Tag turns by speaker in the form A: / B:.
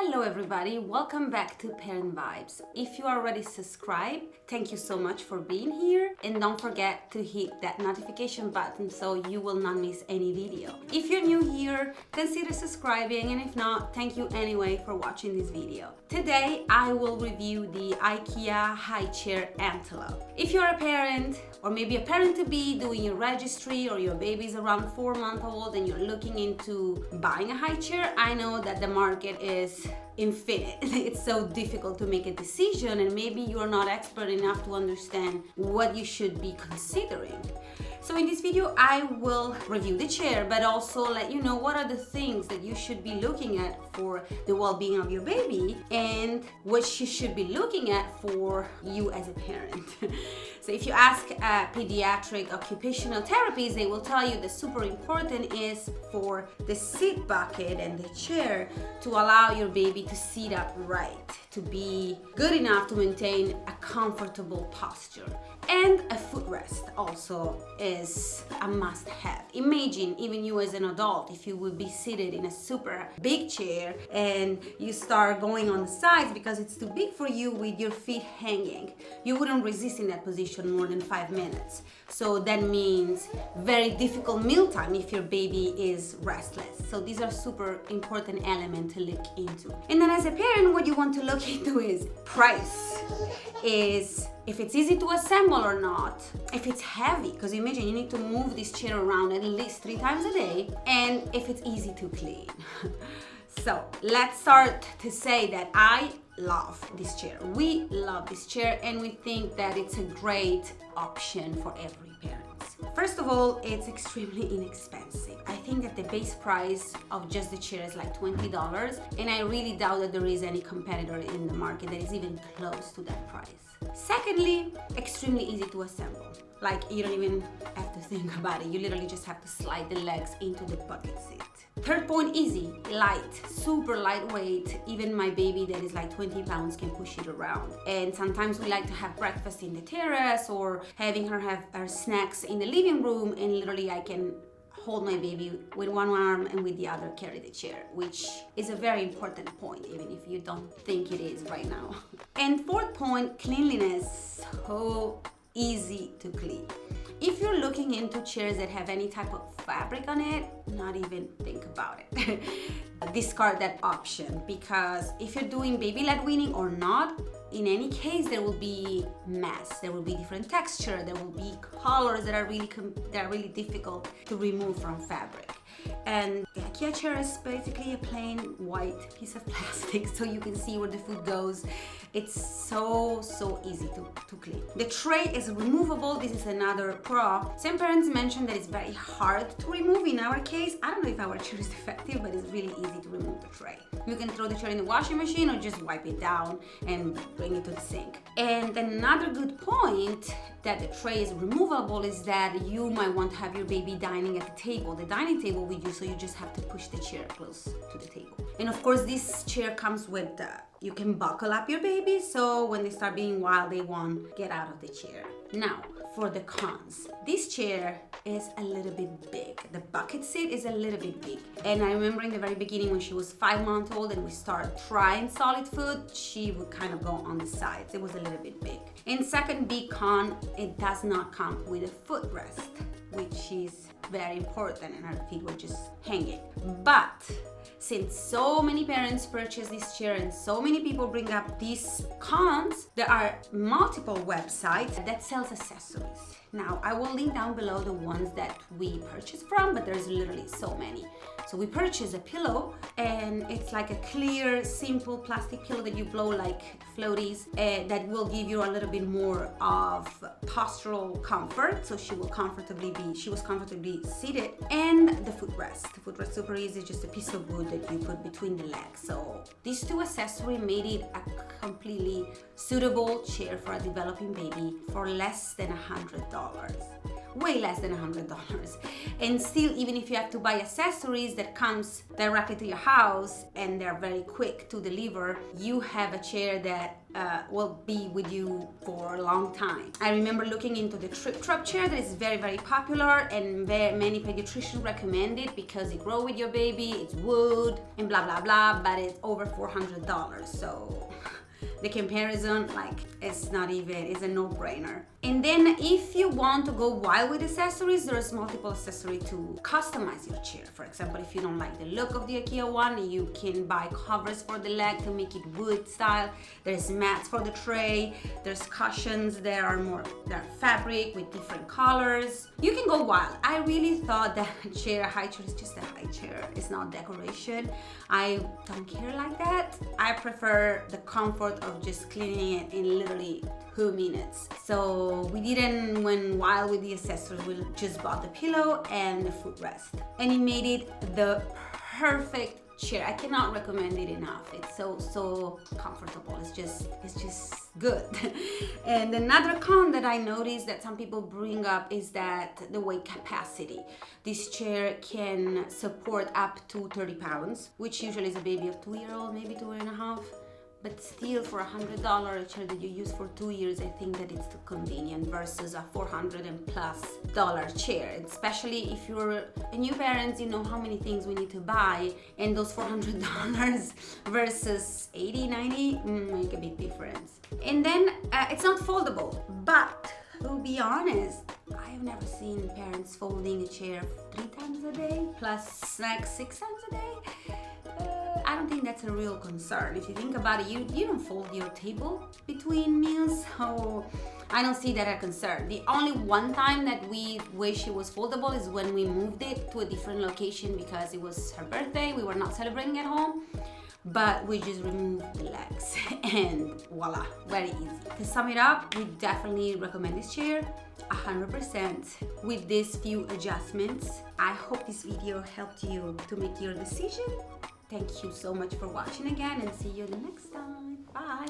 A: Hello everybody, welcome back to Parent Vibes. If you are already subscribed, thank you so much for being here, and don't forget to hit that notification button so you will not miss any video. If you're new here, consider subscribing, and if not, thank you anyway for watching this video. Today I will review the Ikea highchair Antelope. If you're a parent or maybe a parent-to-be doing your registry, or your baby's around 4 months old and you're looking into buying a highchair, I know that the market is infinite. It's so difficult to make a decision, and maybe you're not expert enough to understand what you should be considering. So in this video I will review the chair, but also let you know what are the things that you should be looking at for the well-being of your baby, and what you should be looking at for you as a parent. So if you ask pediatric occupational therapists, they will tell you that super important is for the seat bucket and the chair to allow your baby to sit up right, to be good enough to maintain a comfortable posture. And a footrest also is a must-have. Imagine even you as an adult, if you would be seated in a super big chair and you start going on the sides because it's too big for you with your feet hanging. You wouldn't resist in that position more than 5 minutes. So that means very difficult mealtime if your baby is restless. So these are super important elements to look into. And then as a parent, what you want to look into is price. Is if it's easy to assemble or not, if it's heavy, because imagine you need to move this chair around at least 3 times a day, and if it's easy to clean. So let's start to say that I love this chair. We love this chair, and we think that it's a great option for every parent. First of all, it's extremely inexpensive. I think that the base price of just the chair is like $20, and I really doubt that there is any competitor in the market that is even close to that price. Secondly, extremely easy to assemble. Like, you don't even have to think about it. You literally just have to slide the legs into the bucket seat. Third point, easy, light, super lightweight. Even my baby that is like 20 pounds can push it around. And sometimes we like to have breakfast in the terrace, or having her have her snacks in the living room, and literally I can hold my baby with one arm and with the other carry the chair, which is a very important point, even if you don't think it is right now. And fourth point, cleanliness. So easy to clean. If you're looking into chairs that have any type of fabric on it, not even think about it. Discard that option, because if you're doing baby-led weaning or not, in any case there will be mess. There will be different texture. There will be colors that are really difficult to remove from fabric. And the Ikea chair is basically a plain white piece of plastic, so you can see where the food goes. It's so easy to clean. The tray is removable. This is another pro. Some parents mentioned that it's very hard to remove. In our case, I don't know if our chair is defective, but it's really easy to remove the tray. You can throw the chair in the washing machine or just wipe it down and bring it to the sink. And another good point that the tray is removable is that you might want to have your baby dining at the table, the dining table with you, so you just have to push the chair close to the table. And of course, this chair comes with you can buckle up your baby, so when they start being wild, they won't get out of the chair. Now, for the cons. This chair is a little bit big. The bucket seat is a little bit big. And I remember in the very beginning when she was 5 months old and we started trying solid food, she would kind of go on the sides. It was a little bit big. And second big con, it does not come with a footrest, which is very important, and her feet were just hanging. But since so many parents purchase this chair and so many people bring up these cons, there are multiple websites that sells accessories. Now, I will link down below the ones that we purchased from, but there's literally so many. So we purchased a pillow, and it's like a clear, simple plastic pillow that you blow like floaties, that will give you a little bit more of postural comfort. So she was comfortably seated. And the footrest. The footrest, super easy, just a piece of wood that you put between the legs. So these two accessories made it a completely suitable chair for a developing baby for less than $100. Way less than $100. And still, even if you have to buy accessories that comes directly to your house and they're very quick to deliver, you have a chair that will be with you for a long time. I remember looking into the Trip Trop chair that is very, very popular, and many pediatricians recommend it because it grows with your baby, it's wood, and blah, blah, blah, but it's over $400. So the comparison, like, it's not even, it's a no-brainer. And then if you want to go wild with accessories, there's multiple accessories to customize your chair. For example, if you don't like the look of the Ikea one, you can buy covers for the leg to make it wood style. There's mats for the tray. There's cushions that are fabric with different colors. You can go wild. I really thought that high chair is just a high chair. It's not decoration. I don't care like that. I prefer the comfort of just cleaning it in literally 2 minutes. So we didn't went wild with the accessories. We just bought the pillow and the footrest, and it made it the perfect chair. I cannot recommend it enough. It's so comfortable. It's just good. And another con that I noticed that some people bring up is that the weight capacity. This chair can support up to 30 pounds, which usually is a baby of 2-year-old, maybe 2.5. But still, for $100 chair that you use for 2 years, I think that it's too convenient versus a $400+ chair. Especially if you're a new parent, you know how many things we need to buy, and those $400 versus $80, $90 make a big difference. And then it's not foldable, but to be honest, I have never seen parents folding a chair 3 times a day plus snacks 6 times a day. I don't think that's a real concern. If you think about it, you don't fold your table between meals, so I don't see that as a concern. The only one time that we wish it was foldable is when we moved it to a different location because it was her birthday. We were not celebrating at home, but we just removed the legs and voila, very easy. To sum it up, we definitely recommend this chair 100% with these few adjustments. I hope this video helped you to make your decision. Thank you so much for watching again, and see you the next time. Bye.